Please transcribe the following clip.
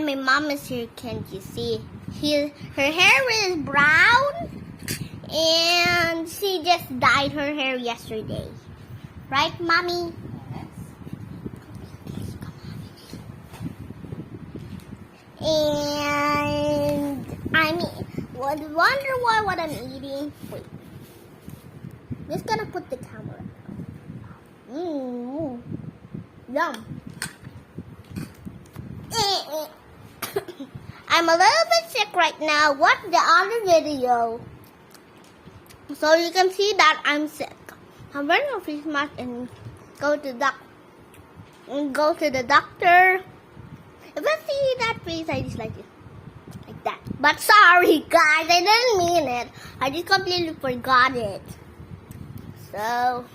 my mom is here, can't you see? Her hair is brown, and she just dyed her hair yesterday. Right, Mommy? And wonder why what I'm eating. Wait, just gonna put the camera. Yum. I'm a little bit sick right now. Watch the other video, so you can see that I'm sick. I'm wearing a face mask and go to the doctor. If I see that face, I just like it. Like that. But sorry guys, I didn't mean it. I just completely forgot it. So